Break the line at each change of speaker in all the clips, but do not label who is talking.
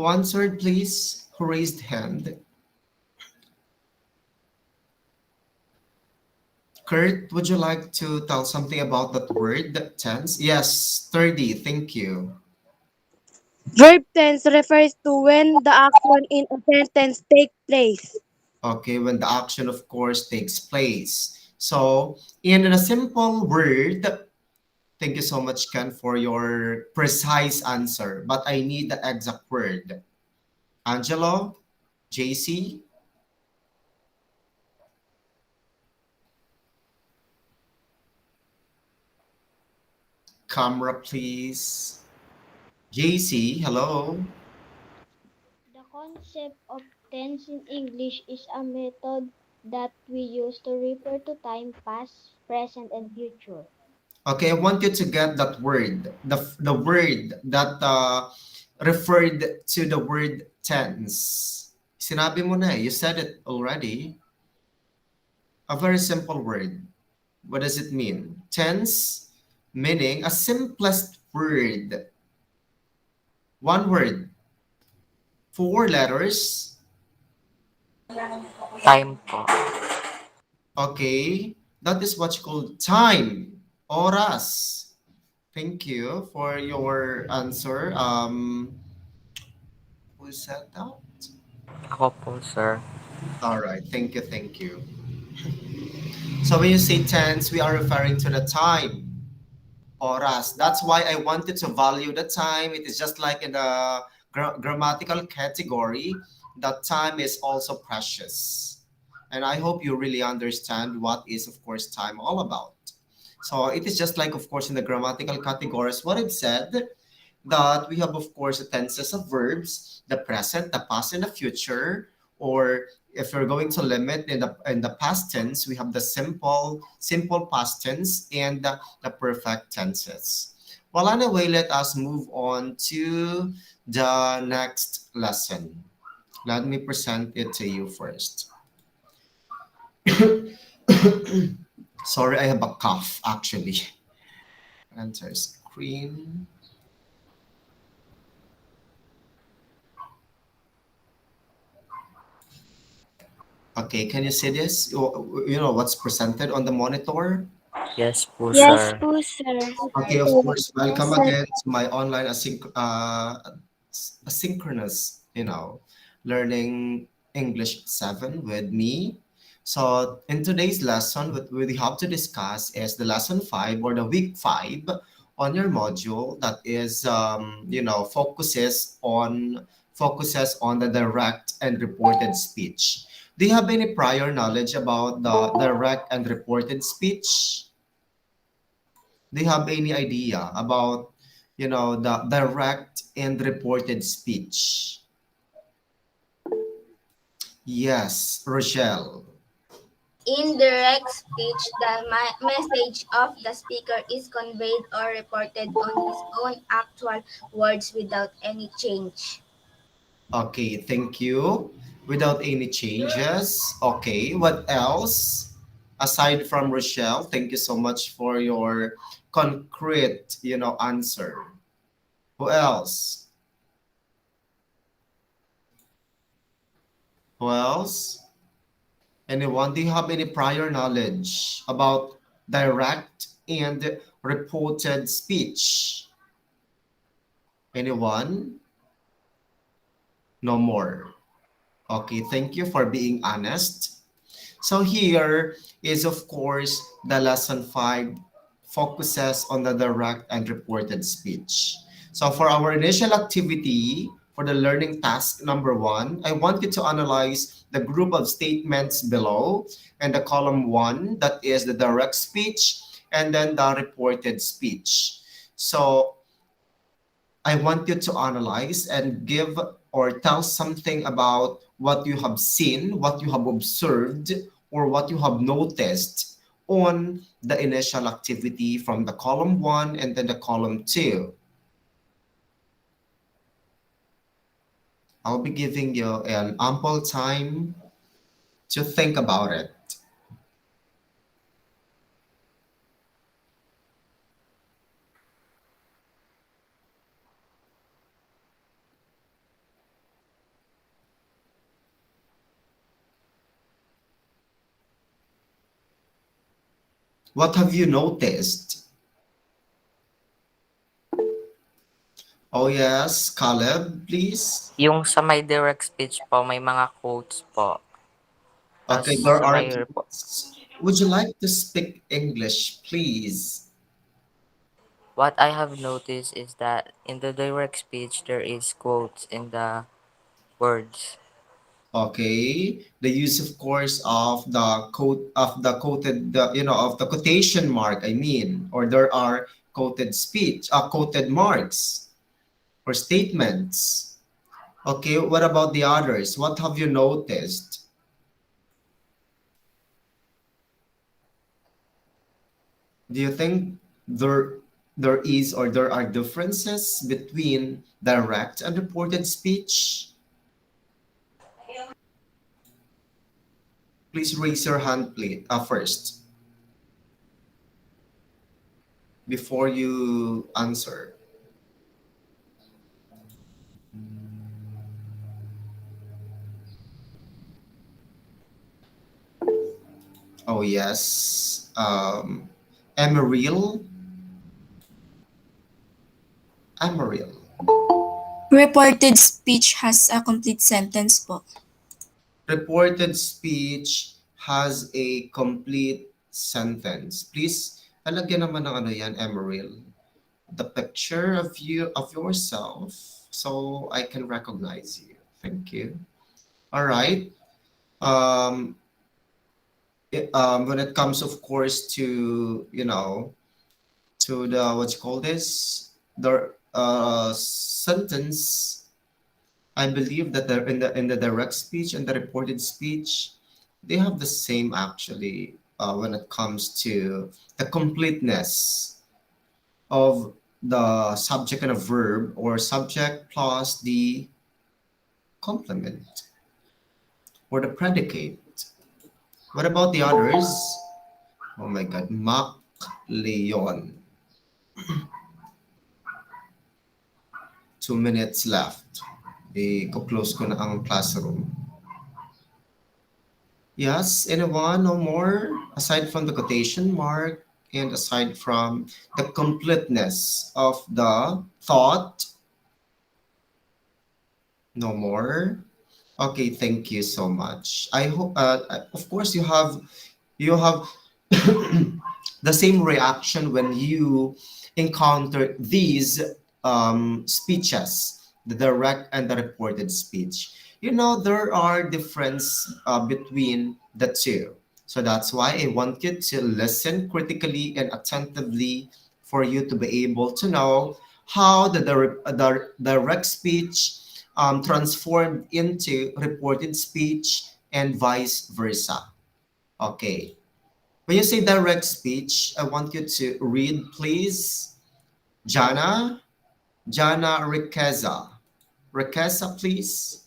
Who answered, please? Who raised hand? Kurt, would you like to tell something about that word, tense? Yes, sturdy. Thank you.
Verb tense refers to when the action in a sentence takes place.
Okay, when the action, of course, takes place. So, in a simple word, thank you so much, Ken, for your precise answer. But I need the exact word. Angelo, JC, camera, please. JC, hello.
The concept of tense in English is a method that we use to refer to time past, present, and future.
Okay, I want you to get that word. The word that referred to the word tense. Sinabi mo na eh. You said it already. A very simple word. What does it mean? Tense, meaning a simplest word. One word, four letters.
Time po.
Okay, that is what you call time. Oras. Thank you for your answer. Who said that?
Ako po, sir.
All right, thank you, thank you. So when you say tense, we are referring to the time, oras. That's why I wanted to value the time. It is just like in the grammatical category, that time is also precious. And I hope you really understand what is, of course, time all about. So it is just like, of course, in the grammatical categories, what I've said, that we have, of course, the tenses of verbs, the present, the past, and the future. Or if you're going to limit in the past tense, we have the simple past tense and the perfect tenses. Well, anyway, let us move on to the next lesson. Let me present it to you first. Sorry, I have a cough actually. Enter screen. Okay, can you see this? You know what's presented on the monitor?
Yes po,
Yes
sir.
po, sir.
Okay, of course. Welcome again to my online asynchronous, learning English 7 with me. So in today's lesson, what we have to discuss is the lesson 5 or the week 5 on your module that is, focuses on the direct and reported speech. Do you have any prior knowledge about the direct and reported speech? Do you have any idea about, the direct and reported speech? Yes, Rochelle.
In direct speech, the message of the speaker is conveyed or reported on his own actual words without any change.
Okay, thank you. Without any changes. Okay, what else? Aside from Rochelle, thank you so much for your concrete, answer. Who else? Who else? Anyone? Do you have any prior knowledge about direct and reported speech? Anyone? No more. Okay, thank you for being honest. So here is, of course, the lesson 5 focuses on the direct and reported speech. So for our initial activity, for the learning task number 1, I want you to analyze the group of statements below and the column 1, that is the direct speech, and then the reported speech. So I want you to analyze and give or tell something about what you have seen, what you have observed, or what you have noticed on the initial activity from the column 1 and then the column 2. I'll be giving you an ample time to think about it. What have you noticed? Oh yes, Caleb, please.
Yung sa may direct speech po, may mga quotes po. Tas
Okay, there
sa
are
may report.
quotes. Would you like to speak English, please?
What I have noticed is that in the direct speech, there is quotes in the words.
Okay, the use, of course, of the quote of the quoted, of the quotation mark. I mean, or there are quoted speech, quoted marks or statements. Okay, what about the others? What have you noticed? Do you think there there is or there are differences between direct and reported speech? Please raise your hand, please, first before you answer. Oh yes, Emeril, Emeril.
Reported speech has a complete sentence po.
Reported speech has a complete sentence. Please, alagyan naman ng ano yan, Emeril. The picture of you of yourself so I can recognize you. Thank you. All right. Um, when it comes, of course, to to the what you call this, the sentence, I believe that in the direct speech and the reported speech, they have the same actually when it comes to the completeness of the subject and a verb or subject plus the complement or the predicate. What about the others? Oh my God, Mac Leon. 2 minutes left. I-close ko na ang classroom. Yes, anyone? No more? Aside from the quotation mark and aside from the completeness of the thought, no more? Okay, thank you so much. I hope, of course, you have the same reaction when you encounter these speeches, the direct and the reported speech. There are difference between the two. So that's why I want you to listen critically and attentively for you to be able to know how the direct speech transformed into reported speech and vice versa. Okay. When you say direct speech, I want you to read, please. Jana, Jana Riqueza. Riqueza, please.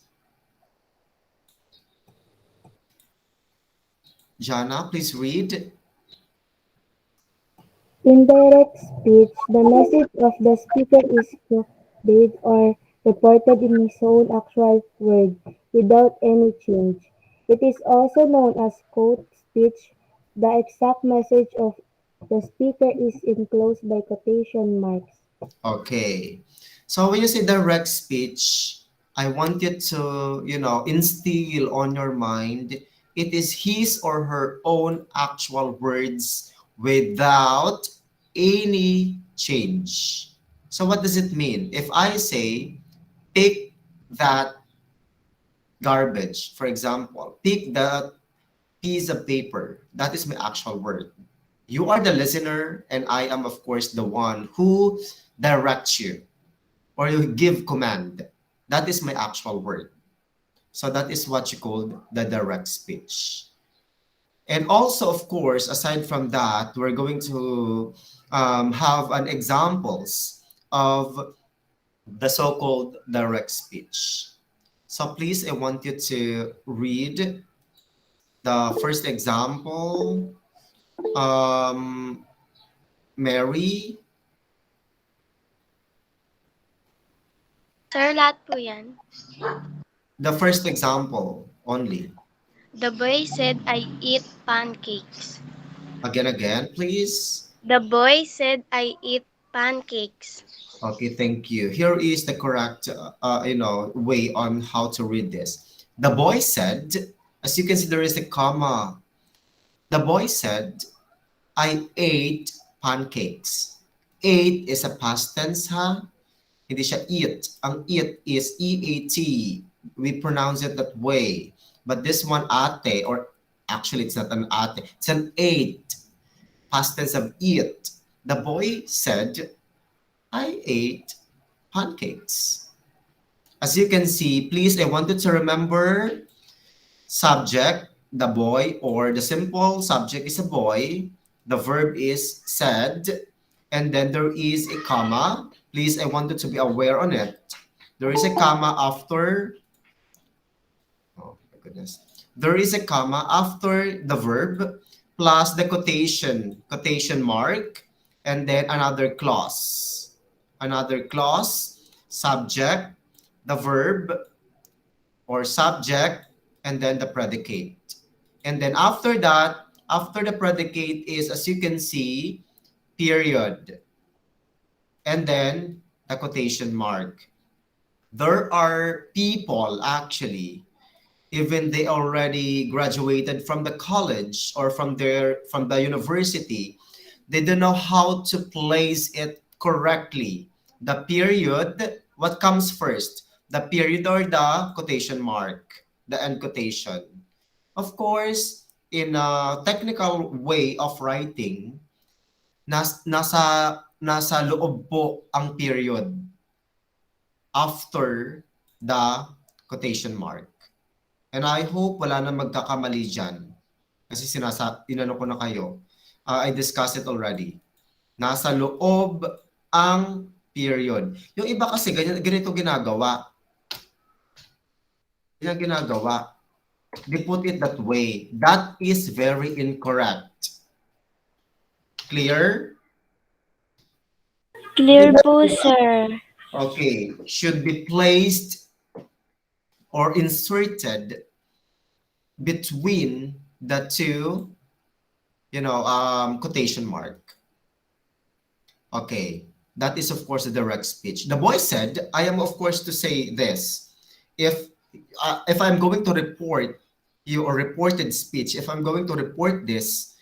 Jana, please read.
In direct speech, the message of the speaker is conveyed or reported in his own actual word without any change. It is also known as quote speech. The exact message of the speaker is enclosed by quotation marks.
Okay. So when you say direct speech, I want you to, instill on your mind it is his or her own actual words without any change. So what does it mean? If I say, pick that garbage, for example, pick that piece of paper, that is my actual word. You are the listener, and I am, of course, the one who directs you or you give command. That is my actual word. So that is what you call the direct speech. And also, of course, aside from that, we're going to have an examples of the so-called direct speech. So please, I want you to read the first example. Mary,
Sir, lahat po yan.
the first example only.
The boy said, I eat pancakes.
Again, please.
The boy said I eat pancakes.
Okay, thank you. Here is the correct, way on how to read this. The boy said, as you can see, there is a comma. The boy said, I ate pancakes. Ate is a past tense, ha? Hindi siya eat. Ang eat is E-A-T. We pronounce it that way. But this one, ate, or actually it's not an ate, it's an ate. Past tense of eat. The boy said, I ate pancakes. As you can see, please, I wanted to remember subject, the boy, or the simple subject is a boy. The verb is said, and then there is a comma. Please, I wanted to be aware on it. There is a comma after, oh my goodness. There is a comma after the verb plus the quotation mark, and then another clause. Another clause, subject, the verb or subject, and then the predicate. And then after that, after the predicate is, as you can see, period, and then the quotation mark. There are people actually, even they already graduated from the college or from the university, they don't know how to place it correctly. The period, what comes first? The period or the quotation mark, the end quotation. Of course, in a technical way of writing, nasa loob po ang period after the quotation mark. And I hope wala na magkakamali dyan. Kasi inano ko na kayo. I discussed it already. Nasa loob ang period. Yung iba kasi ganito ginagawa. Ganyan ginagawa. They put it that way. That is very incorrect. Clear?
Clear po, sir.
Okay. Should be placed or inserted between the two, quotation mark. Okay. That is, of course, a direct speech. The boy said, I am, of course, to say this. If I'm going to report you or reported speech, if I'm going to report this,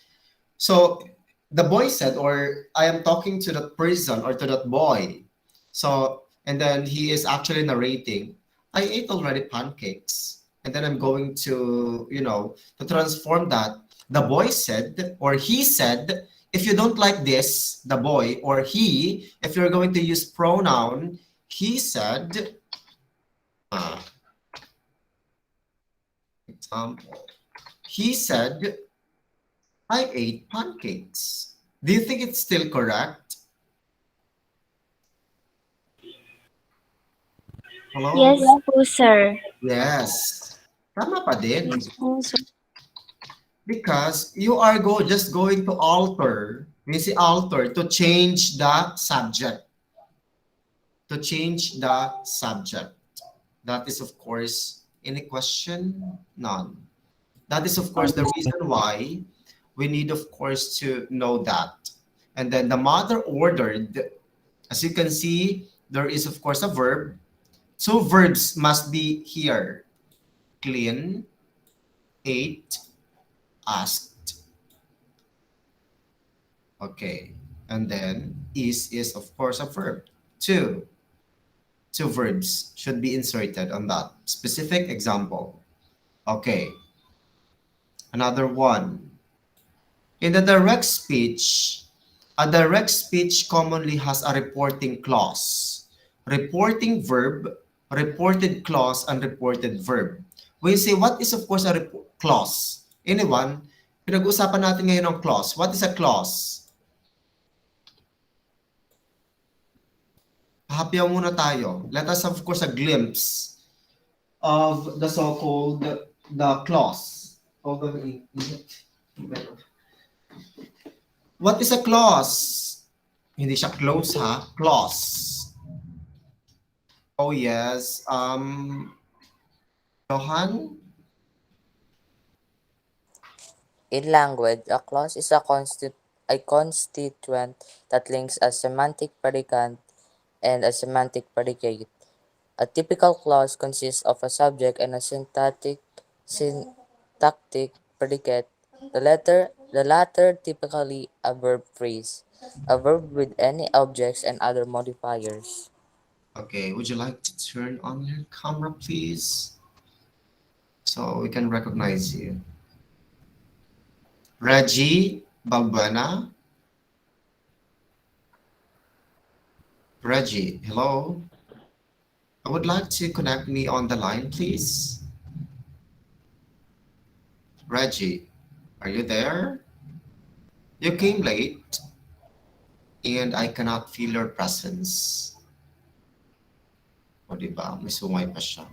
so the boy said, or I am talking to that person or to that boy. So, and then he is actually narrating, I ate already pancakes. And then I'm going to, to transform that. The boy said, or he said, if you don't like this, the boy or he, if you're going to use pronoun, he said, example, he said, I ate pancakes. Do you think it's still correct? Hello?
Yes po, sir.
Yes. Tama pa din.
Yes po, sir.
Because you are just going to alter, you see alter, to change the subject. To change the subject. That is, of course, any question? None. That is, of course, the reason why we need, of course, to know that. And then the mother ordered, as you can see, there is, of course, a verb. Two verbs must be here. Clean, ate, asked. Okay. And then is, of course, a verb. Two verbs should be inserted on that specific example. Okay. Another one. In the direct speech, a direct speech commonly has a reporting clause. Reporting verb, reported clause, and reported verb. We say, what is, of course, a clause? Anyone? Pinag-uusapan natin ngayon ang clause. What is a clause? Hahapyaw muna tayo. Let us have, of course, a glimpse of the so-called the clause. What is a clause? Hindi siya close, ha? Clause. Oh, yes. Johan?
In language, a clause is a constituent that links a semantic predicate and a semantic predicate. A typical clause consists of a subject and a syntactic predicate. The latter typically a verb phrase, a verb with any objects and other modifiers.
Okay, would you like to turn on your camera, please? So we can recognize you. Reggie Balbuena. Reggie, hello. I would like to connect me on the line, please. Reggie, are you there? You came late and I cannot feel your presence. O diba? May sungay pa siya.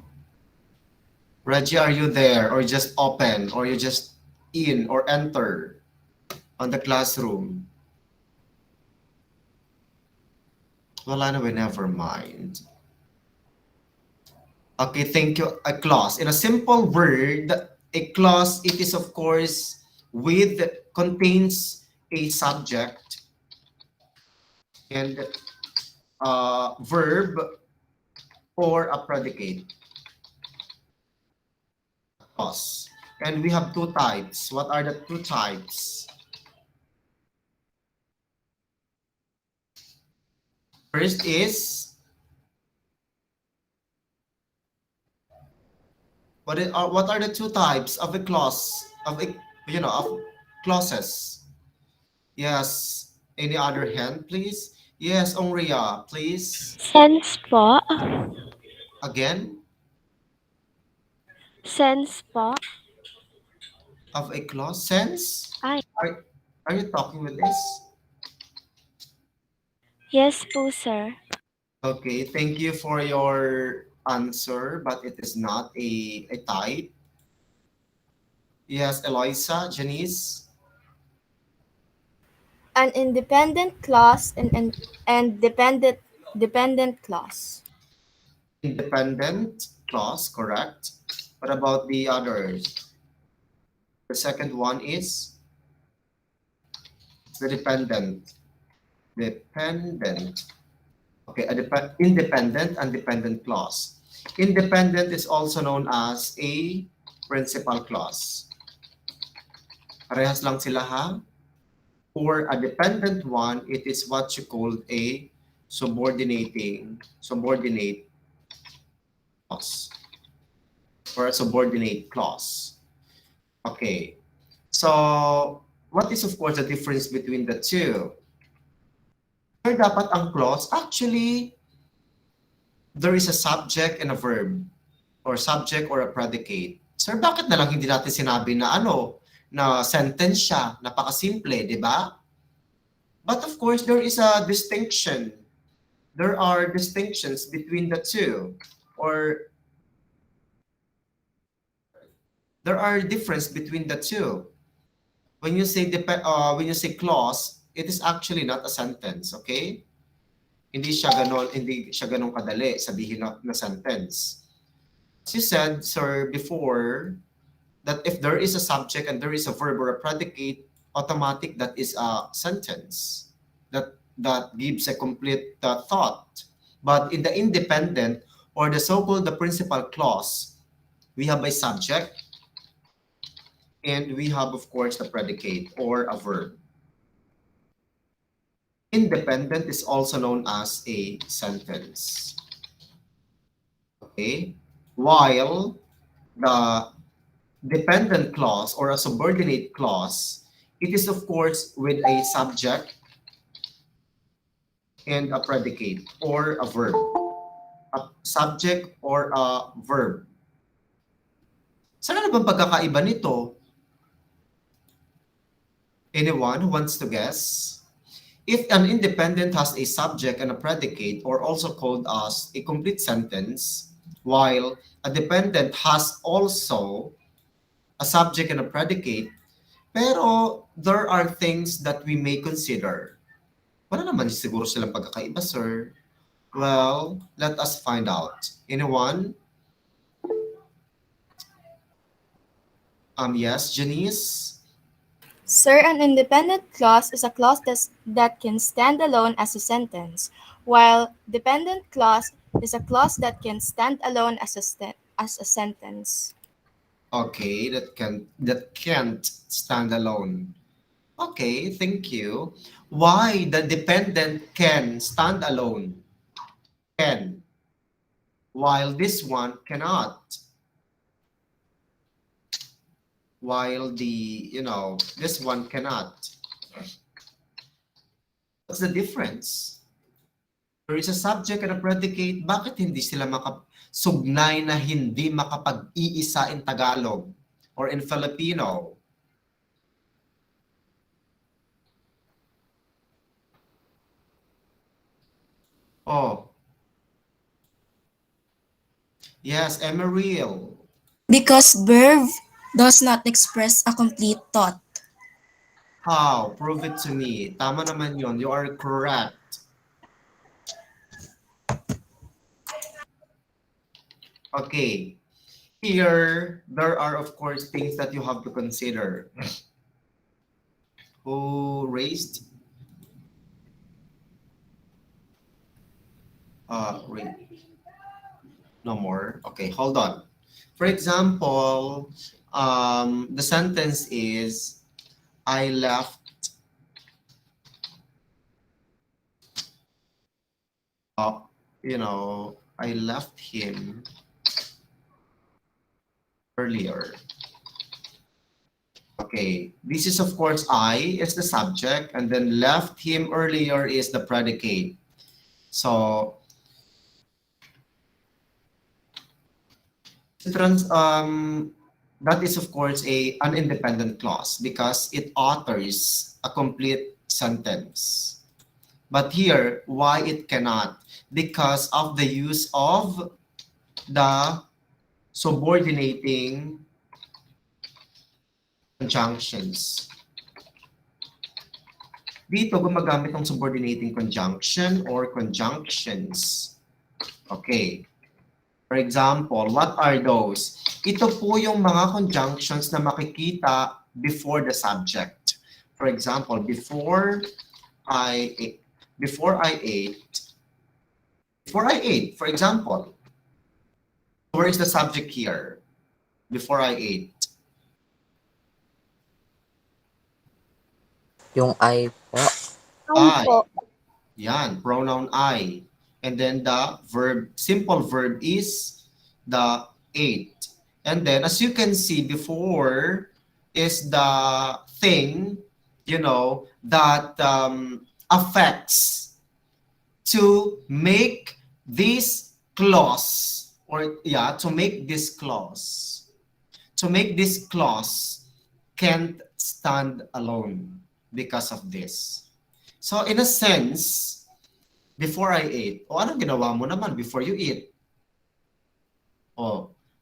Reggie, are you there? Or just open? Or you just in or enter on the classroom? Well, anyway, never mind. Okay, thank you. A clause. In a simple word, a clause, it is of course with contains a subject and a verb or a predicate. Clause. And we have two types. What are the two types? First is what are the two types of a clause of a of clauses? Yes. Any other hand, please? Yes, Ongria, please.
Sense po.
Again,
Sense po.
of a clause sense.
Ay,
Are are you talking with this?
yes po, sir.
Okay, thank you for your answer, but it is not a type. Yes, Eloisa, Janice,
An independent clause and dependent clause.
independent clause, correct. What about the others? The second one is the dependent. Dependent. Okay, independent and dependent clause. Independent is also known as a principal clause. Parehas lang sila ha. For a dependent one, it is what you call a subordinate clause or a subordinate clause. Okay. So, what is of course the difference between the two? Sir, dapat ang clause, actually, there is a subject and a verb or subject or a predicate. Sir, bakit na lang hindi natin sinabi na na sentence siya, napakasimple, di ba? But of course, there is a distinction. There are distinctions between the two, or there are difference between the two. When you say when you say clause, it is actually not a sentence, okay? Hindi siya ganon kadali sabihin na sentence. As you said, sir, before, that if there is a subject and there is a verb or a predicate, automatic that is a sentence. That gives a complete thought. But in the independent or the so-called the principal clause, we have a subject and we have of course the predicate or a verb. Independent is also known as a sentence. Okay? While the dependent clause or a subordinate clause, it is of course with a subject and a predicate or a verb. A subject or a verb. Saan na bang pagkakaiba nito? Anyone who wants to guess? If an independent has a subject and a predicate, or also called as a complete sentence, while a dependent has also a subject and a predicate, pero there are things that we may consider. Wala naman siguro silang pagkakaiba, sir. Well, let us find out. Anyone? Yes, Janice?
Sir, an independent clause is a clause that can stand alone as a sentence, while dependent clause is a clause that can stand alone as a sentence.
Okay, that can't stand alone. Okay, thank you. Why the dependent can stand alone? Can, while this one cannot. While this one cannot. What's the difference? There is a subject and a predicate. Bakit hindi sila sugnay na hindi makapag-iisa in Tagalog or in Filipino? Oh, yes, Emeril.
Because verb does not express a complete thought.
How? Prove it to me. Tama naman yun. You are correct. Okay. Here, there are, of course, things that you have to consider. Who raised? Wait. No more. Okay, hold on. For example, the sentence is, I left uh, I left him earlier. Okay, this is of course I is the subject, and then left him earlier is the predicate. So that is of course an independent clause because it authors a complete sentence. But here, why it cannot? Because of the use of the subordinating conjunctions. Dito gumagamit ng subordinating conjunction or conjunctions. Okay. For example, what are those? Ito po yung mga conjunctions na makikita before the subject. For example, before I ate, for example, where is the subject here? Before I ate.
Yung I po.
Ay po.
Yan, pronoun I. And then the verb, simple verb is the ate. And then as you can see before is the thing, that affects to make this clause to make this clause can't stand alone because of this. So in a sense, before I ate, anong ginawa mo naman before you eat?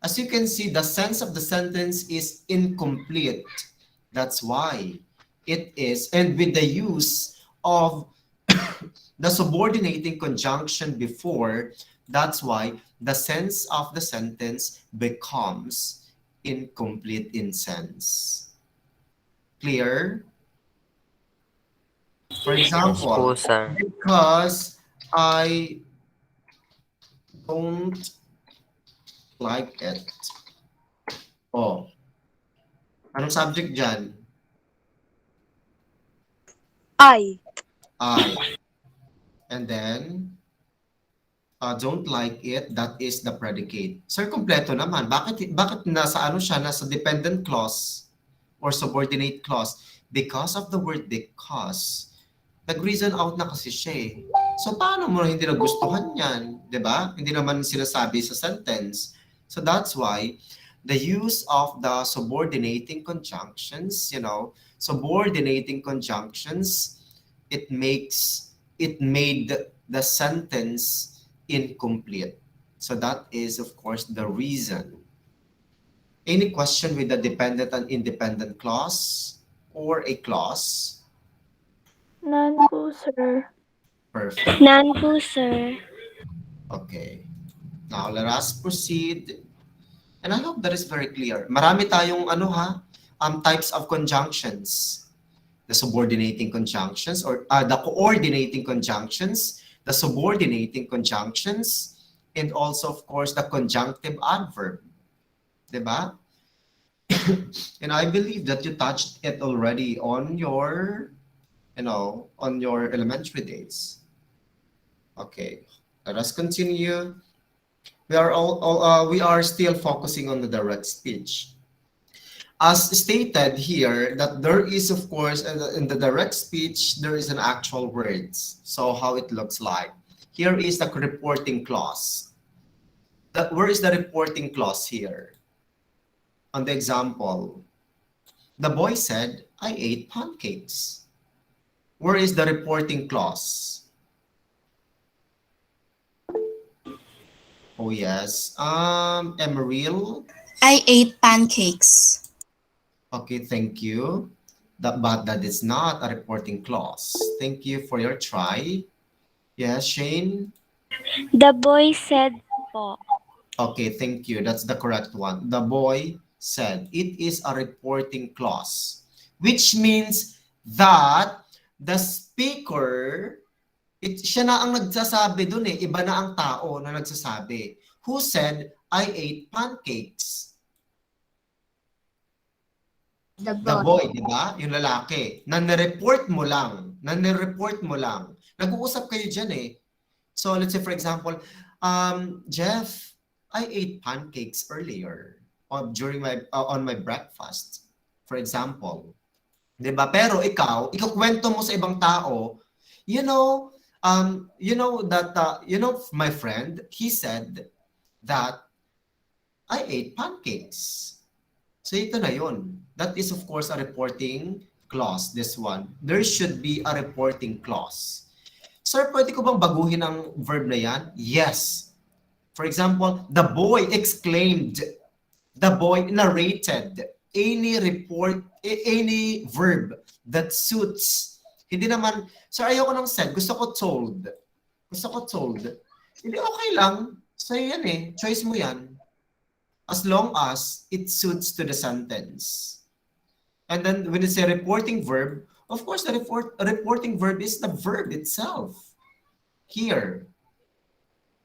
As you can see, the sense of the sentence is incomplete. That's why it is, and with the use of the subordinating conjunction before, that's why the sense of the sentence becomes incomplete in sense. Clear? For
Yes
example,
po, sir.
because I don't like it. Anong subject dyan?
Ay.
I. And then, don't like it, that is the predicate. Sir, kompleto naman. Bakit nasa dependent clause or subordinate clause? Because of the word because. Nag-reason out na kasi siya eh. So, paano mo hindi nagustuhan yan? Diba? Hindi naman sinasabi sa sentence. So, that's why the use of the subordinating conjunctions, it made the sentence incomplete. So, that is, of course, the reason. Any question with the dependent and independent clause or a clause?
None po, sir.
Perfect.
None po, sir.
Okay. Now, let us proceed. And I hope that is very clear. Marami tayong types of conjunctions. the subordinating conjunctions, or the coordinating conjunctions, the subordinating conjunctions, and also, of course, the conjunctive adverb. Diba? And I believe that you touched it already on your, on your elementary days. Okay, let us continue. We are still focusing on the direct speech. As stated here, that there is, of course, in the direct speech, there is an actual words. So how it looks like. Here is the reporting clause. Where is the reporting clause here? On the example, the boy said, I ate pancakes. Where is the reporting clause? Oh, yes. Emeril.
I ate pancakes.
Okay, thank you. But that is not a reporting clause. Thank you for your try. Yes, Shane?
The boy said po.
Okay, thank you. That's the correct one. The boy said it is a reporting clause, which means that the speaker, siya na ang nagsasabi dun eh. Iba na ang tao na nagsasabi. Who said, I ate pancakes?
The
The
boy.
boy, di ba? Yung lalaki. Nanireport mo lang. Nanireport mo lang. Nag-uusap kayo dyan eh. So let's say for example, Jeff, I ate pancakes earlier during on my breakfast. For example. 'Di ba? Pero ikaw, ikukwento mo sa ibang tao, that my friend, he said that I ate pancakes. So ito na yun. That is of course a reporting clause, this one. There should be a reporting clause. Sir, pwede ko bang baguhin ang verb na yan? Yes. For example, the boy exclaimed. The boy narrated. Any verb that suits. Hindi naman, sir, ayoko ng said. Gusto ko told. Gusto ko told. Hindi, okay lang. Sa'yo yan eh. Choice mo yan. As long as it suits to the sentence. And then when you say reporting verb, of course, the reporting verb is the verb itself. Here,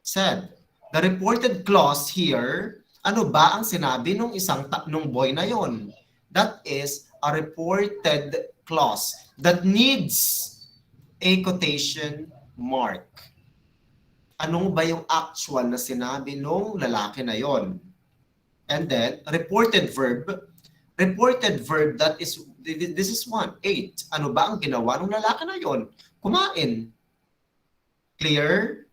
said. The reported clause here, ano ba ang sinabi nung boy na yon? That is a reported clause that needs a quotation mark. Ano ba yung actual na sinabi nung lalaki na yon? And then, reported verb that is, this is one, ate. Ano ba ang ginawa ng lalaki na yon? Kumain. Clear?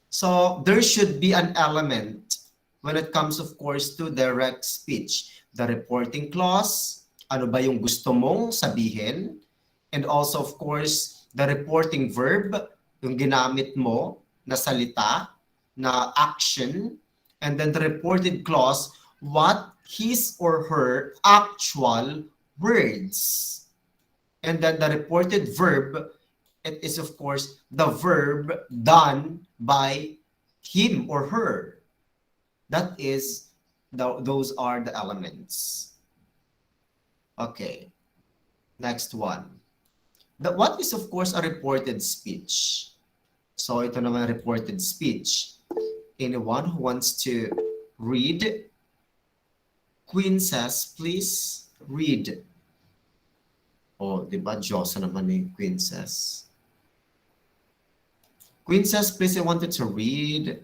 So, there should be an element when it comes, of course, to direct speech. The reporting clause, ano ba yung gusto mong sabihin? And also, of course, the reporting verb, yung ginamit mo na salita, na action, and then the reported clause, what his or her actual words. And then the reported verb, it is of course the verb done by him or her. That is, those are the elements. Okay, next one. What is of course a reported speech? So ito naman reported speech. Anyone who wants to read? Queen says, please read. Oh, di ba? Diyosa naman ni Queen says. Queen says, please, I wanted to read.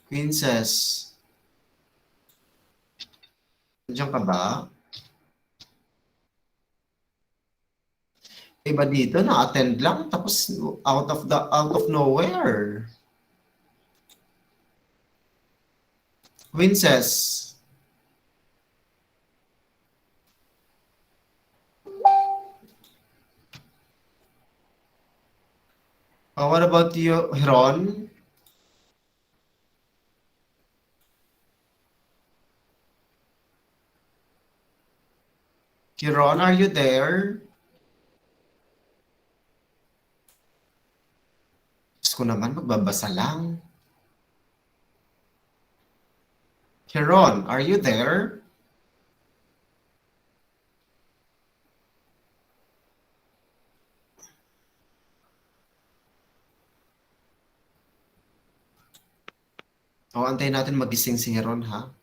Queen says, nandiyan ka ba? Iba dito, na-attend lang, tapos out of nowhere. Queen says, what about you, Hiron? Hiron, are you there? Diyos ko naman, magbabasa lang. Heron, are you there? O, antayin natin magising si Heron, ha?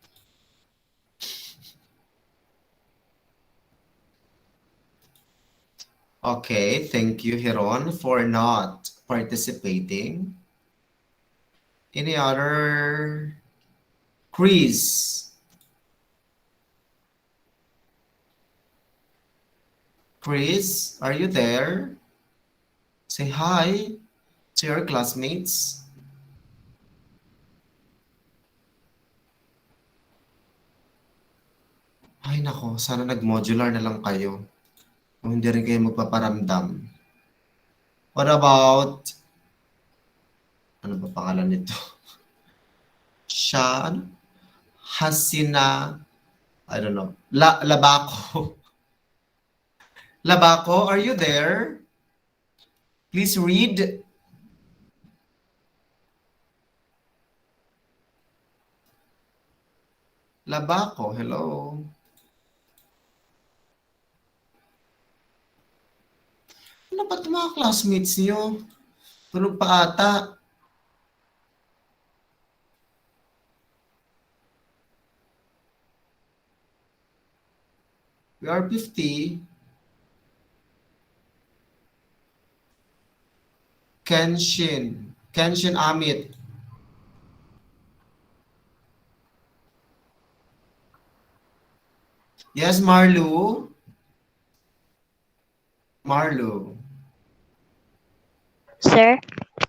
Okay, thank you, Heron, for not participating. Any other? Chris. Chris, are you there? Say hi to your classmates. Ay nako, sana nag-modular na lang kayo. Kung hindi rin kayo magpaparamdam. What about, ano ba pangalan nito? Siya, ano? Hasina, I don't know. Labako. Labako, are you there? Please read. Labako, hello. Ano ba itong mga classmates niyo? Tulog pa ata. We are 50. Kenshin Amit. Yes, Marlu. Marlu.
Sir,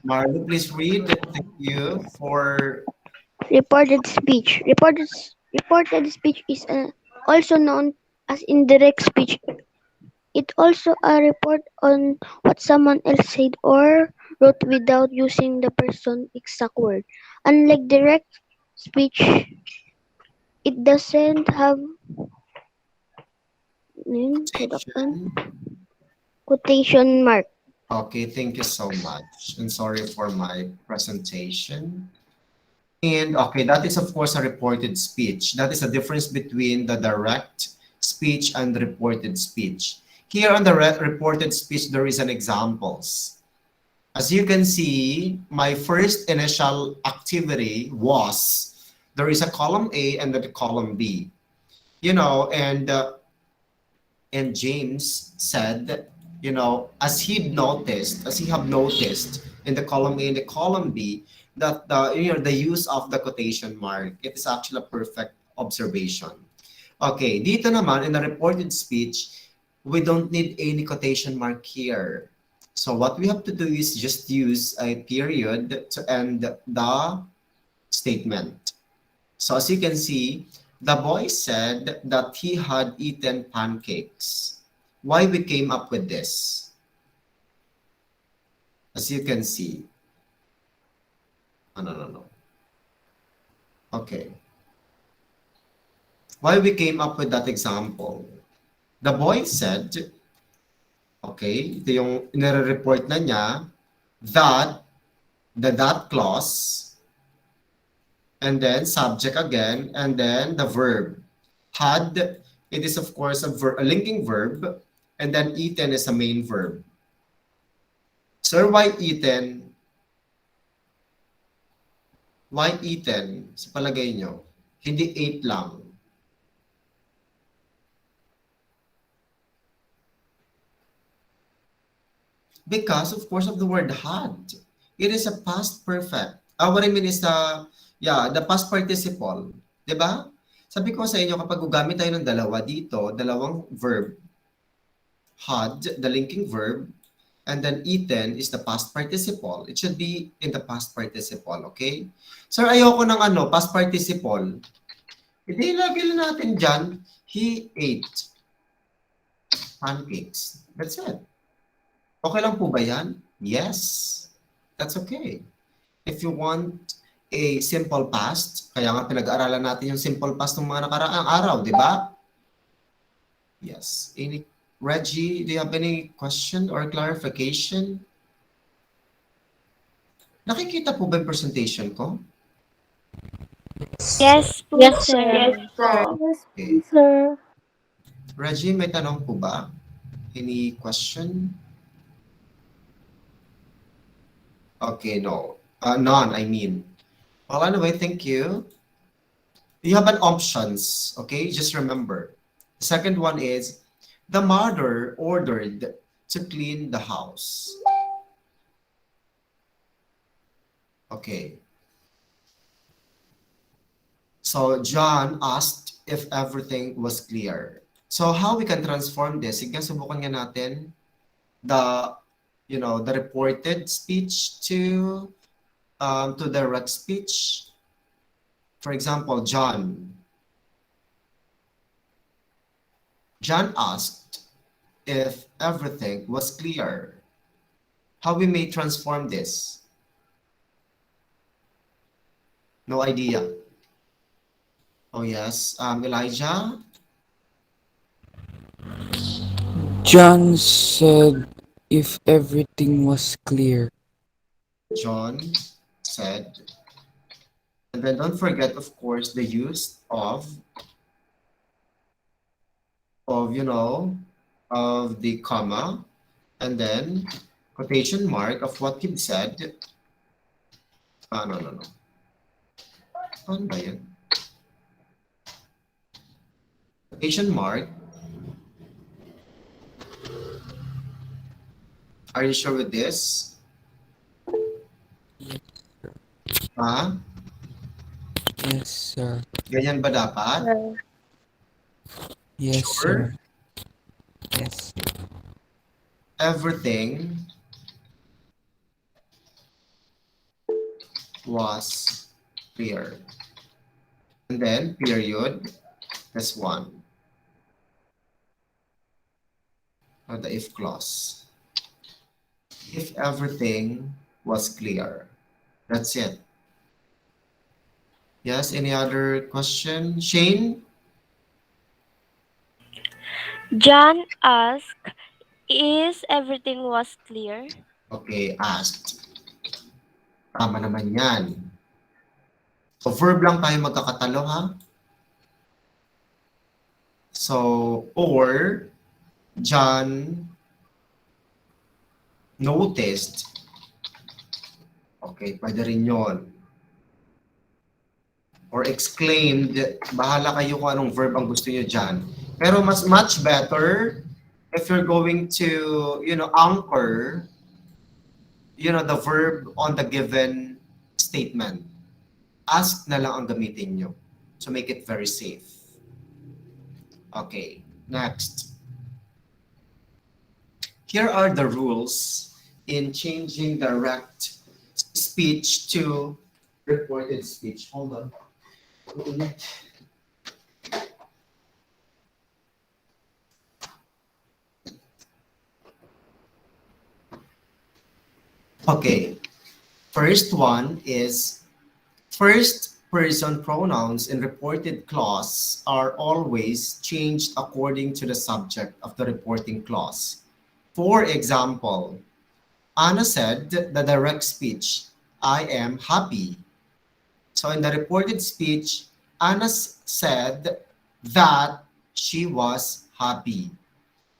Marlu, please read. Thank you for
Reported speech. Reported speech is also known as indirect speech. It also a report on what someone else said or wrote without using the person's exact word. Unlike direct speech, it doesn't have
quotation.
quotation mark.
Okay, thank you so much. And sorry for my presentation. And okay, that is of course a reported speech. That is a difference between the direct speech and the reported speech. Here on the reported speech, there is an examples. As you can see, my first initial activity was there is a column A and then the column B. You know, and James said, you know, as he have noticed in the column A and the column B, that the use of the quotation mark, it is actually a perfect observation. Okay, dito naman in the reported speech, we don't need any quotation mark here. So what we have to do is just use a period to end the statement. So as you can see, the boy said that he had eaten pancakes. Why we came up with this? As you can see. Oh, no. Okay. Why we came up with that example? The boy said, okay, ito yung nire-report na niya, that the that clause, and then subject again, and then the verb. Had, it is of course a linking verb, and then eaten is a main verb. Sir, why eaten? Why eaten? Sa palagay nyo, hindi ate lang. Because of course of the word had. It is a past perfect. What I mean is the past participle. 'Di ba? Sabi ko sa inyo, kapag gugamit tayo ng dalawa dito, dalawang verb, had, the linking verb, and then eaten is the past participle. It should be in the past participle, okay? Sir, ayoko ng past participle. Hindi, lagi lang natin dyan, he ate pancakes. That's it. Okay lang po ba yan? Yes. That's okay. If you want a simple past, kaya nga pinag-aaralan natin yung simple past ng mga nakaraang araw, di ba? Yes. Reggie, do you have any question or clarification? Nakikita po ba yung presentation ko?
Yes po, sir.
Yes,
Okay.
sir.
Reggie, may tanong po ba? Any question? Okay, no. None, I mean. Well, anyway, thank you. You have an options, okay? Just remember. The second one is the mother ordered to clean the house. Okay. So John asked if everything was clear. So how we can transform this? Sige, subukan nga natin the the reported speech to direct speech. For example, John asked if everything was clear. How we may transform this? No idea. Oh yes, Elijah.
John said if everything was clear.
John said, and then don't forget, of course, the use of of the comma, and then quotation mark of what you've said. No, no, no. Ano ba yan? Quotation mark. Are you sure with this? Ha?
Yes, sir.
Ganyan ba dapat?
Yes,
Sure?
sir. Yes.
Everything was clear. And then, period, that's one. Or the if clause. If everything was clear. That's it. Yes, any other question? Shane?
John asked, is everything was clear?
Okay, asked. Tama naman yan. So, verb lang tayo magkakatalo, ha? So, or, John noticed. Okay, pwede rin yun. Or exclaimed, bahala kayo kung anong verb ang gusto nyo dyan. Pero much better if you're going to, anchor, the verb on the given statement. Ask na lang ang gamitin nyo to make it very safe. Okay, next. Here are the rules in changing direct speech to reported speech. Hold on. Okay, first one is first person pronouns in reported clause are always changed according to the subject of the reporting clause. For example, Anna said the direct speech, I am happy. So in the reported speech, Anna said that she was happy.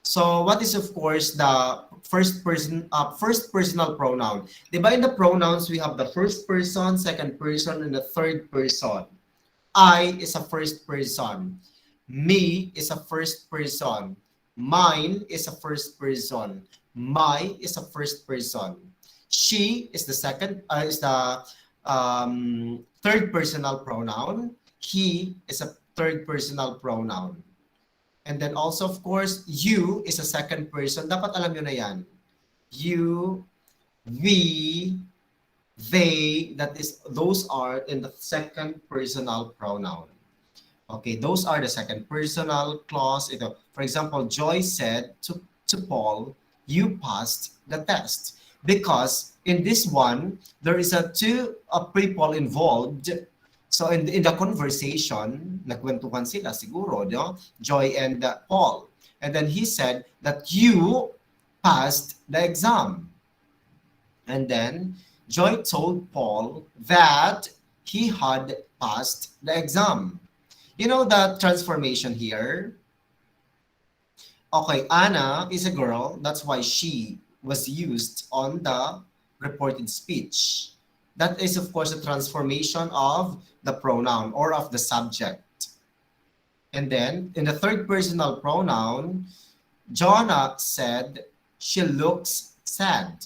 So what is of course the first personal pronoun? Diba in the pronouns we have the first person, second person, and the third person. I is a first person. Me is a first person. Mine is a first person. My is a first person. She is the third personal pronoun. He is a third personal pronoun. And then also, of course, you is a second person. Dapat alam nyo na yan. You, we, they, those are in the second personal pronoun. Okay, those are the second personal clause. For example, Joy said to Paul, you passed the test. Because in this one, there is a people involved. So in the conversation, nagkwentuhan sila siguro, no? Joy and Paul. And then he said that you passed the exam. And then Joy told Paul that he had passed the exam. You know the transformation here? Okay, Anna is a girl. That's why she was used on the reported speech. That is, of course, a transformation of the pronoun or of the subject. And then in the third personal pronoun, Jonah said, she looks sad.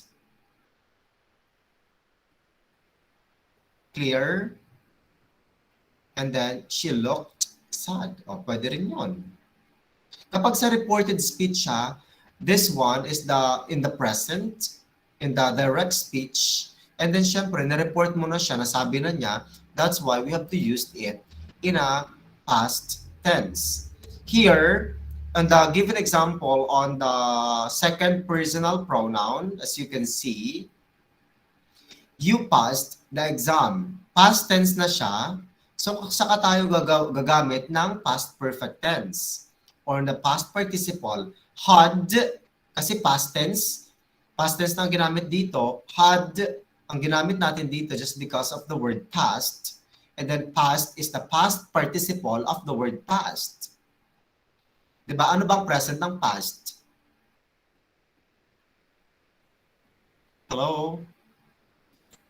Clear? And then she looked sad. O, pwede rin yun. Kapag sa reported speech siya, this one is in the present, in the direct speech. And then syempre, na-report mo na siya, nasabi na niya, that's why we have to use it in a past tense. Here, and the given example on the second personal pronoun, as you can see, you passed the exam. Past tense na siya. So, saka tayo gagamit ng past perfect tense or the past participle. Had, kasi past tense na ang ginamit dito. Had, ang ginamit natin dito just because of the word past. And then past is the past participle of the word past. Diba? Ano bang present ng past? Hello?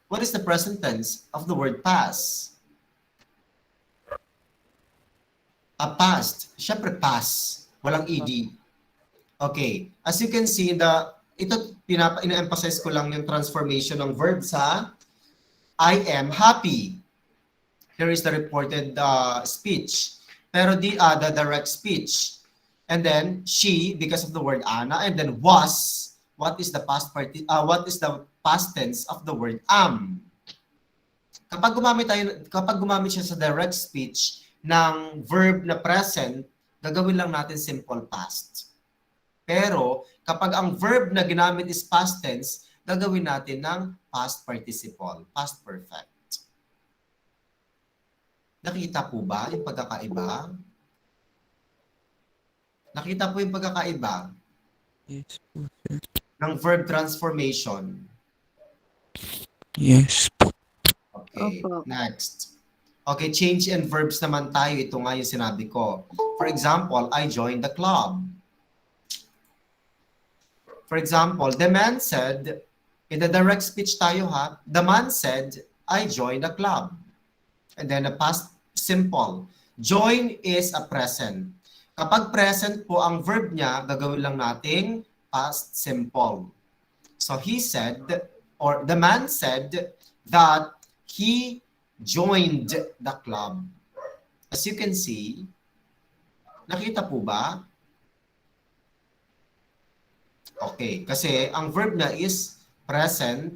What is the present tense of the word pass? A past. Siyempre pass. Walang ed. Okay. As you can see, ito ina-emphasize ko lang yung transformation ng verb sa I am happy. Here is the reported speech. Pero the direct speech. And then she, because of the word Anna, and then was. What is the past tense of the word am? Kapag gumamit siya sa direct speech ng verb na present, gagawin lang natin simple past. Pero kapag ang verb na ginamit is past tense, gagawin natin ng past participle, past perfect. Nakita po ba yung pagkakaiba? Nakita po yung pagkakaiba?
Yes po, sir.
Ng verb transformation.
Yes po.
Okay, next. Okay, change in verbs naman tayo. Ito nga yung sinabi ko. For example, I joined the club. For example, the man said, in the direct speech tayo ha, the man said, I joined the club. And then the past simple. Join is a present. Kapag present po ang verb niya, gagawin lang nating past simple. So he said, or the man said that he joined the club. As you can see, nakita po ba? Okay, kasi ang verb na is present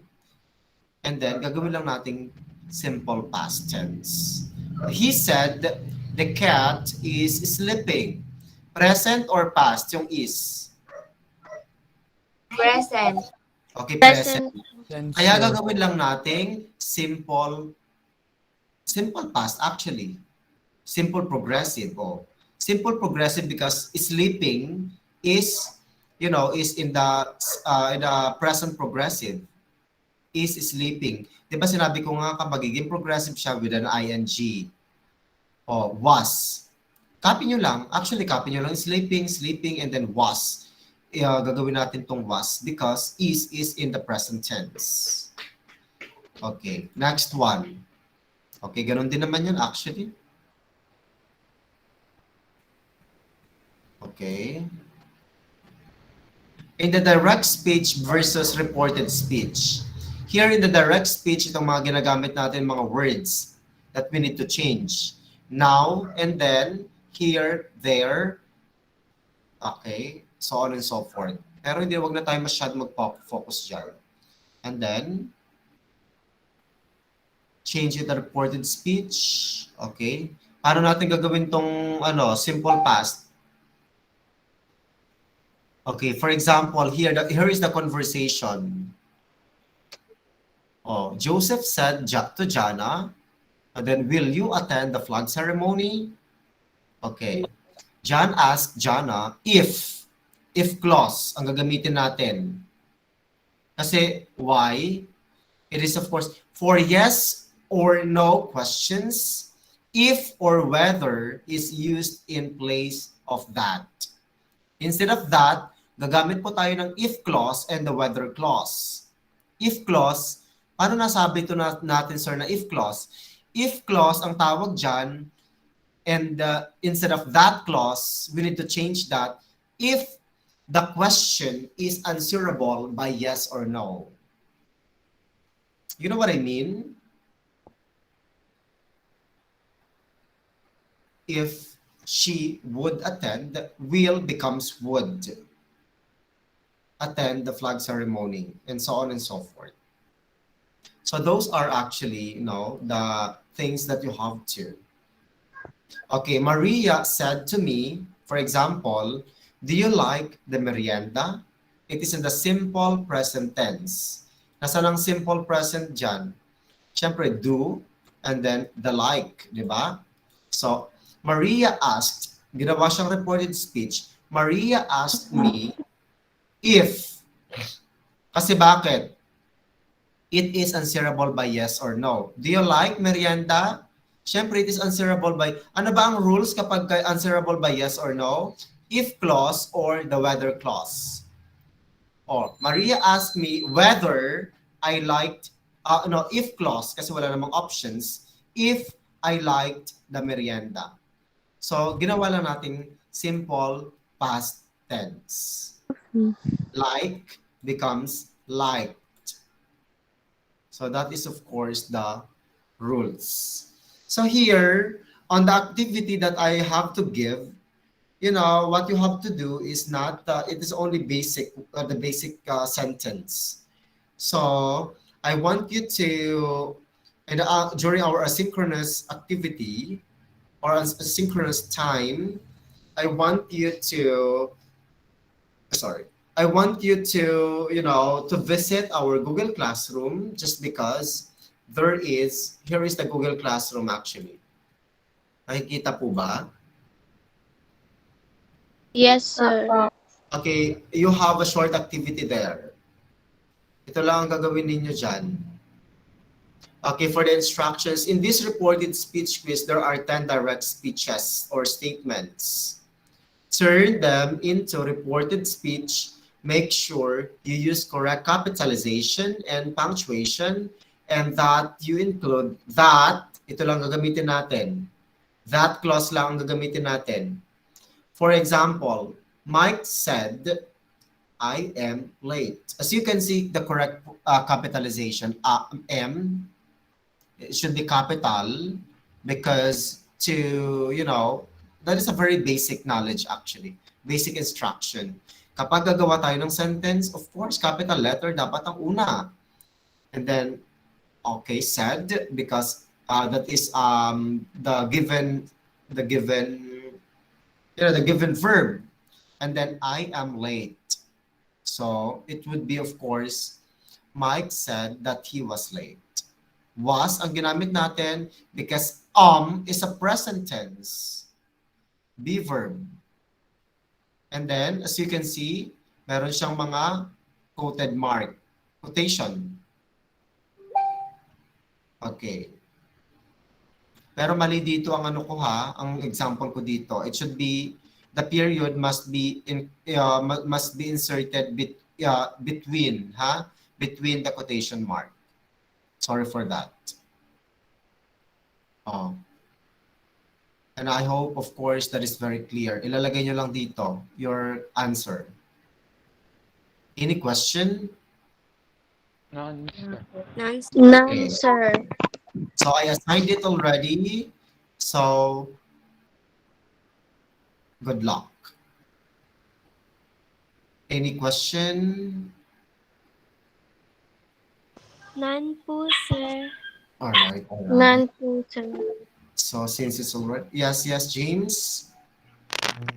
and then gagawin lang nating simple past tense. He said the cat is sleeping. Present or past yung is?
Present.
Okay, present.
Present.
Kaya gagawin lang nating simple past actually. Simple progressive. Oh. Simple progressive because sleeping is, is in the present progressive. Is sleeping. Di ba sinabi ko nga magiging progressive siya with an ing. O, was. Copy nyo lang. Actually, copy nyo lang sleeping, and then was. Gagawin natin tong was because is in the present tense. Okay, next one. Okay, ganun din naman yan actually. Okay. In the direct speech versus reported speech. Here in the direct speech, itong mga ginagamit natin mga words that we need to change. Now and then, here, there, okay, so on and so forth. Pero hindi, wag na tayo masyado mag-focus dyan. And then, change it to reported speech. Okay. Paano natin gagawin tong simple past? Okay, for example, here is the conversation. Oh, Joseph said to Jana, and then, will you attend the flag ceremony? Okay. John asked Jana if clause ang gagamitin natin. Kasi why? It is of course for yes or no questions. if or whether is used in place of that. Instead of that, gagamit po tayo ng if clause and the whether clause. If clause, paano nasabi ito natin, sir, na if clause? If clause, ang tawag dyan, and instead of that clause, we need to change that if the question is answerable by yes or no. You know what I mean? If she would attend, will becomes would attend the flag ceremony, and so on and so forth. So those are actually, the things that you have to. Okay, Maria said to me, for example, do you like the merienda? It is in the simple present tense. Nasaan ang simple present dyan? Siyempre, do, and then the like, di ba? So, Maria asked, ginawa siyang reported speech, Maria asked me if, kasi bakit? It is answerable by yes or no. Do you like merienda? Siyempre, it is answerable by, ano ba ang rules kapag answerable by yes or no? If clause or the whether clause. Or, Maria asked me whether I liked, if clause, kasi wala namang options, if I liked the merienda. So, ginawa lang natin simple past tense. Like becomes liked. So, that is, of course, the rules. So, here, on the activity that I have to give, what you have to do is not, it is only basic, the basic sentence. So, I want you to, and during our asynchronous activity, or asynchronous time, I want you to, sorry, I want you to, to visit our Google Classroom just because here is the Google Classroom actually. Nakikita po ba?
Yes, sir.
Okay, you have a short activity there. Ito lang ang gagawin ninyo dyan. Okay, for the instructions, in this reported speech quiz, there are 10 direct speeches or statements. Turn them into reported speech. Make sure you use correct capitalization and punctuation, and that you include that, ito lang gagamitin natin. That clause lang ang gagamitin natin. For example, Mike said, I am late. As you can see, the correct capitalization, M, it should be capital because that is a very basic knowledge actually. Basic instruction. Kapag gagawa tayo ng sentence, of course, capital letter dapat ang una. And then, okay, said, because that is the given verb. And then, I am late. So, it would be, of course, Mike said that he was late. Was ang ginamit natin because is a present tense. Be verb. And then, as you can see, meron siyang mga quoted mark. Quotation. Okay. Pero mali dito ang ang example ko dito. It should be, the period must be inserted between the quotation mark. Sorry for that. And I hope, of course, that is very clear. Ilalagay nyo lang dito your answer. Any question?
None,
Okay.
sir.
So I assigned it already. So good luck. Any question?
None po, sir.
All right.
None po, sir.
So since it's already, yes, James.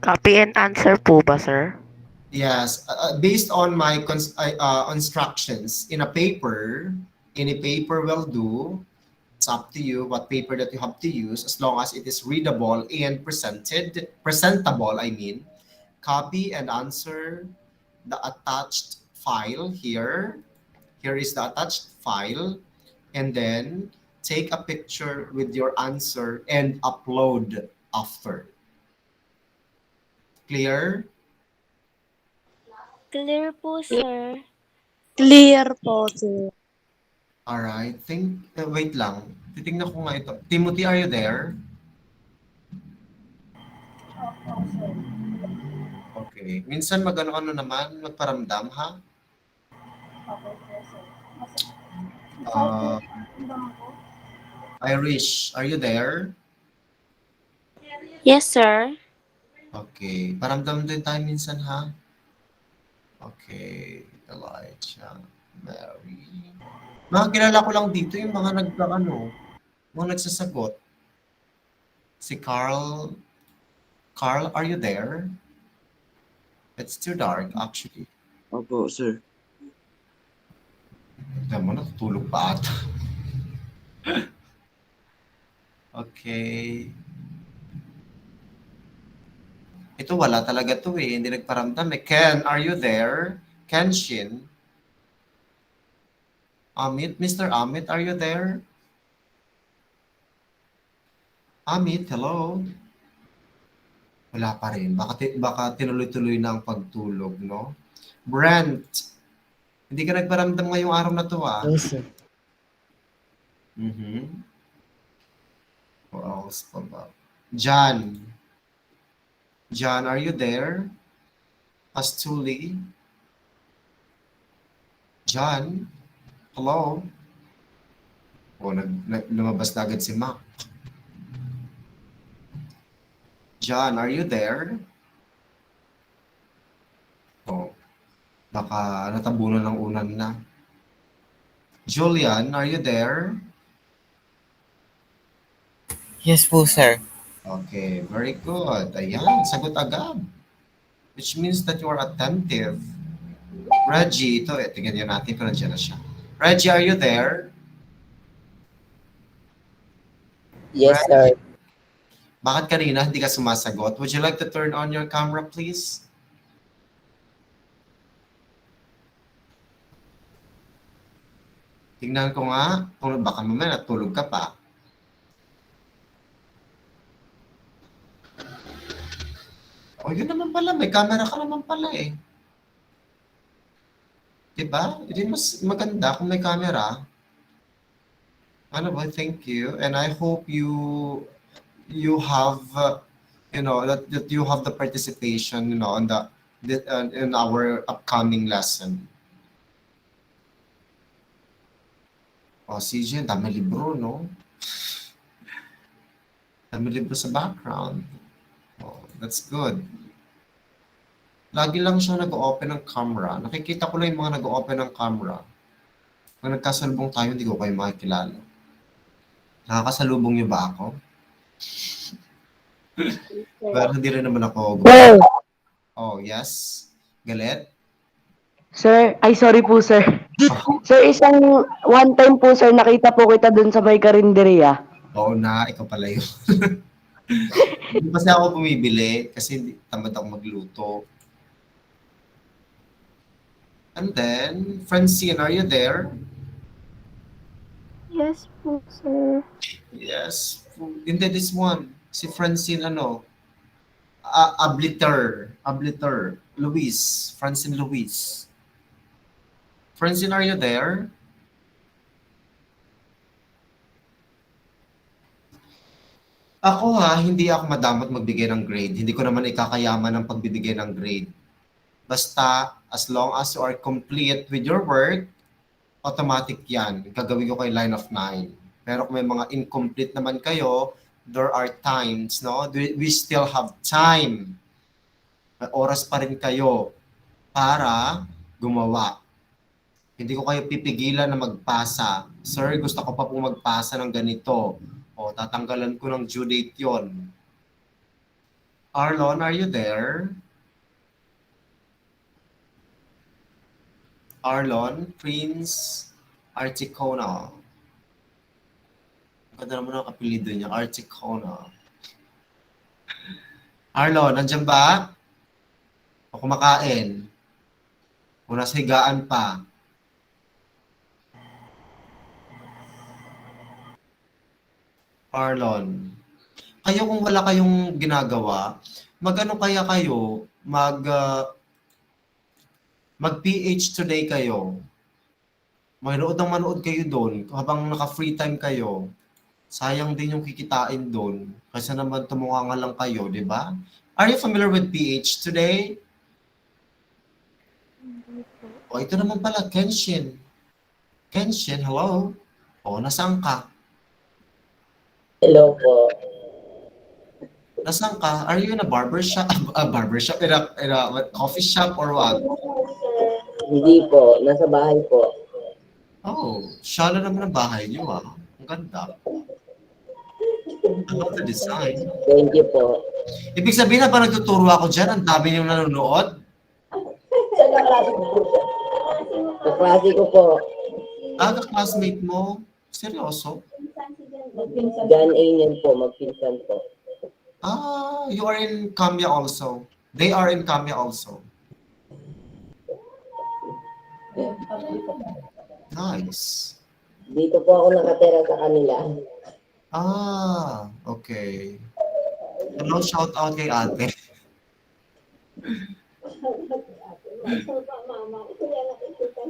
Copy and answer po ba, sir?
Yes, based on my instructions in a paper, any paper will do. It's up to you what paper that you have to use, as long as it is readable and presentable. I mean, copy and answer the attached file here. Here is the attached file, and then take a picture with your answer and upload after. Clear?
Clear po, sir.
Clear po, sir.
Alright. Wait lang. Titingnan ko nga ito. Timothy, are you there? Okay. Minsan mag-ano naman, magparamdam, ha? Uh, Irish, are you there?
Yes, sir.
Okay. Paramdam din tayo minsan, ha? Okay. Elijah, Mary. Mga kilala ko lang dito yung mga mga nagsasagot. Si Carl. Carl, are you there? It's too dark, actually.
Opo, sir.
Tignan mo, natutulog pa ata. Okay. Ito wala talaga to eh. Hindi nagparamdam eh. Ken, are you there? Kenshin? Amit? Mr. Amit, are you there? Amit, hello? Wala pa rin. Baka tinuloy-tuloy na ang pagtulog, no? Brent, hindi ka nagparamdam ngayong araw na to ah.
Yes, sir.
Mm-hmm. Who else pa ba? John. John, are you there? Pastuli? John? Hello? O, lumabas na agad si Mac. John, are you there? O, baka natabunan ng unan na. Julian, are you there?
Yes po, sir.
Okay, very good. Ayan, sagot agad. Which means that you are attentive. Reggie, tingnan natin kung nandiyan na siya. Reggie, are you there?
Yes, sir.
Bakit kanina hindi ka sumasagot? Would you like to turn on your camera, please? Tingnan ko nga kung baka mamaya natulog ka pa. O, yun naman pala. May camera ka naman pala eh. Diba? Hindi mas maganda kung may camera. Ano ba? Thank you. And I hope you have that you have the participation on in our upcoming lesson. O, CJ, dami libro, no? Dami libro sa background. Oh, that's good. Lagi lang siya nag-open ng camera. Nakikita ko lang yung mga nag-open ng camera. Kung nagkasalubong tayo, hindi ko kayo makikilala. Nakakasalubong niyo ba ako? Pero hindi rin naman ako.
Sir,
Oh, yes? Galit?
sir, ay sorry po, sir. Sir, one time po, sir, nakita po kita dun sa may karinderya.
Oo na, ikaw pala yun. Hindi kasi ako bumibili kasi tamad ako magluto. And then, Francine, are you there?
Yes po, sir.
Yes. Hindi, this one. Si Francine, Abliter. Luis. Francine Luis. Francine, are you there? Ako hindi ako madamot magbigay ng grade. Hindi ko naman ikakayaman ng pagbibigay ng grade. Basta, as long as you are complete with your work, automatic yan. Gagawin ko kay line of 9. Pero kung may mga incomplete naman kayo, there are times, no? We still have time. May oras pa rin kayo para gumawa. Hindi ko kayo pipigilan na magpasa. Sir, gusto ko pa po magpasa ng ganito. O, tatanggalan ko ng due date yon. Arlon, are you there? Arlon, Prince Articona. Ganda naman ang apelido niya, Articona. Arlon, nandiyan ba? O kumakain? O nasa higaan pa? Arlon. Kayo kung wala kayong ginagawa, mag-ano kaya kayo, mag-PH today kayo. Manood ng manood kayo doon habang naka-free time kayo. Sayang din yung kikitain doon. Kasi naman tumunganga lang kayo, di ba? Are you familiar with PH today? O, ito naman pala, Kenshin. Kenshin, hello? O, nasaan ka?
Hello po.
Nasaan ka? Are you in a barber shop? Barber shop? In a coffee shop or what?
Hindi po, nasa bahay po.
Oh, shala naman ang bahay niyo ah. Ang ganda. I love the design.
Thank you po.
Ibig sabihin na ba nagtuturo ako dyan, ang dami niyong nanonood?
Kaklase ko po.
Classmate mo? Seryoso?
John A. yan po, magpinsan po.
You are in Kamya also. They are in Kamya also. Nice.
Dito po ako nakatira sa kanila.
Okay. Hello, shout out kay ate.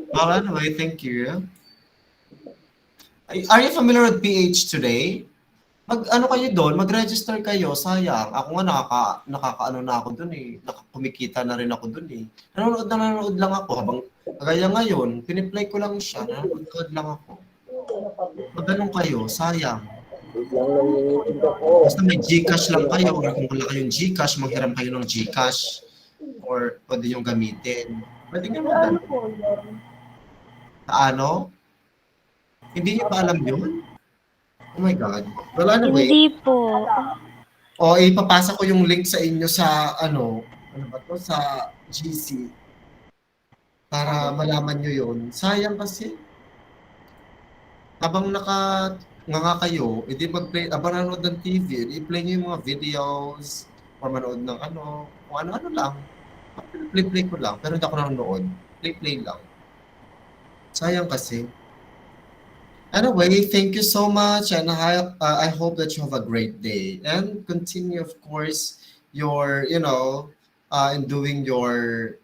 Well, anyway, thank you. Are you familiar with PH today? Ano kayo doon? Mag-register kayo. Sayang. Ako nga nakakaano na ako doon eh. Kumikita na rin ako doon eh. Nanonood lang ako habang kagaya ngayon, piniplay ko lang siya. Nanonood lang ako. Ganun kayo, sayang. Basta may Gcash lang kayo or kung wala kayong Gcash, manghiram kayo ng Gcash or pwede yung gamitin. Pwede nga magano. Ano? Hindi niyo pa alam yun? Oh my God. Well, anyway.
Hindi po.
Ipapasa ko yung link sa inyo sa ano ba to, sa GC para malaman nyo yun. Sayang kasi. Habang nga kayo, edi mag-play, habang nanonood ng TV, i-play nyo yung mga videos or manood ng ano, kung ano-ano lang. Play ko lang, pero hindi ako nanonood. Play lang. Sayang kasi. Anyway, thank you so much, and I hope that you have a great day and continue, of course, your in doing your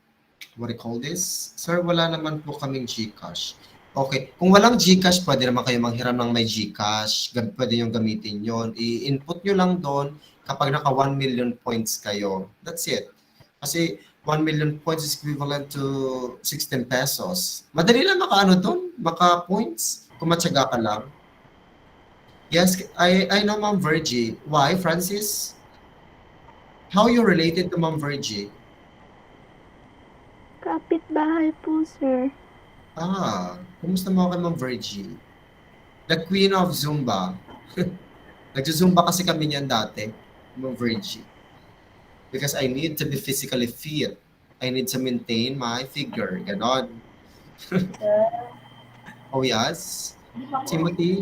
what do you call this? Sir, wala naman po kaming GCash. Okay, kung walang GCash, pwede naman kayo manghiram ng may GCash. Pwede yung gamitin yon. I-input nyo lang doon kapag naka 1 million points kayo. That's it. Kasi 1 million points is equivalent to 16 pesos. Madali lang maka points. Kung matyaga ka lang. Yes, I know Ma'am Virgie. Why, Francis? How you related to Ma'am Virgie?
Kapitbahay po, sir.
Kumusta mo kay Ma'am Virgie? The Queen of Zumba. Nagzumba kasi kami niyan dati, Ma'am Virgie. Because I need to be physically fit. I need to maintain my figure. Ganon. Oh, yes. Timothy?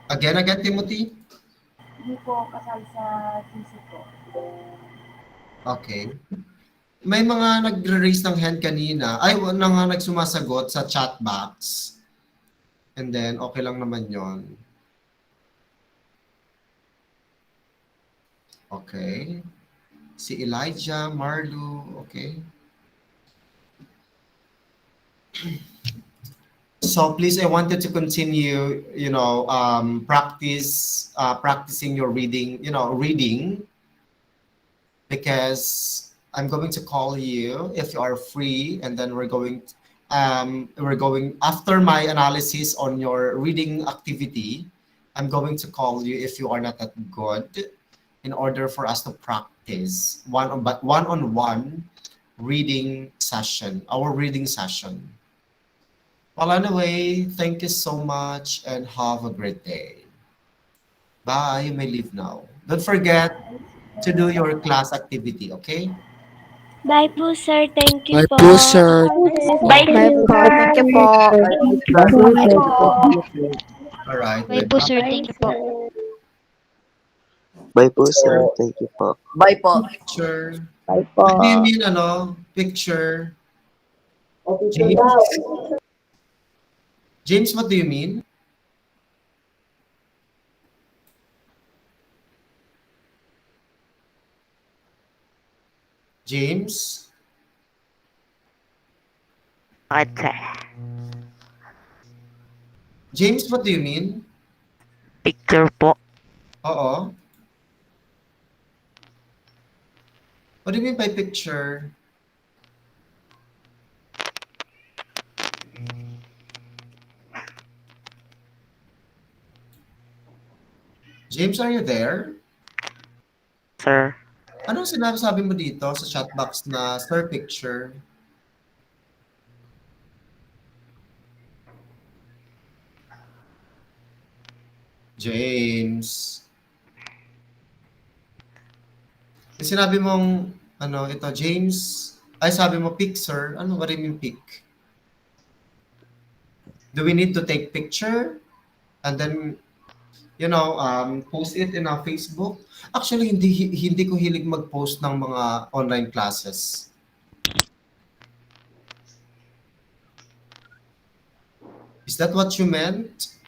Again, Timothy?
Hindi po kasali sa GC po.
Okay. May mga nagre-raise ng hand kanina. Na nga nagsumasagot sa chat box. And then, okay lang naman yon. Okay. Si Elijah, Marlu, okay. So please, I wanted to continue, practicing your reading, reading, because I'm going to call you if you are free, and then we're going after my analysis on your reading activity. I'm going to call you if you are not that good, in order for us to practice one-on-one reading session, our reading session. Well, anyway, thank you so much and have a great day. Bye. You may leave now. Don't forget to do your class activity, okay?
Bye po, sir. Thank you
Bye
po.
po, sir.
Bye
Bye po. Thank you po.
All right.
Bye po, sir. Thank you po.
Bye po, sir. Thank you po.
Bye po.
Picture.
Bye
What do you
po.
mean, picture?
Okay,
James? James, what do you mean? James?
Bakit, sir?
James, what do you mean?
Picture po.
Oo. What do you mean by picture? James, are you there?
Sir.
Anong sinasabi mo dito sa chat box na sir picture? James. Yung sinabi mong, ano, ito, James, ay sabi mo picture, ano ba rin yung pic? Do we need to take picture? And then, post it in our Facebook? Actually, hindi ko hilig mag-post ng mga online classes. Is that what you meant?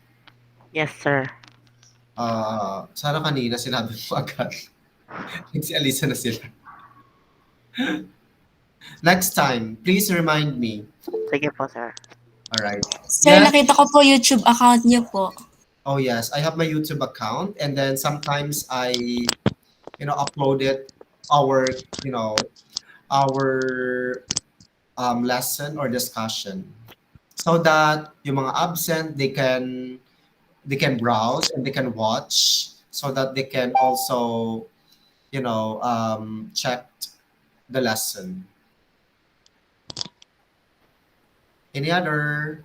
Yes, sir.
Sana kanina sinabi mo agad. Nagsialisa na sila. Next time, please remind me.
Sige po, sir.
Alright.
Sir,
Yes.
nakita ko po YouTube account niyo po.
Oh yes, I have my YouTube account, and then sometimes I, upload it our, our lesson or discussion, so that yung mga absent they can browse and they can watch, so that they can also check the lesson. Any other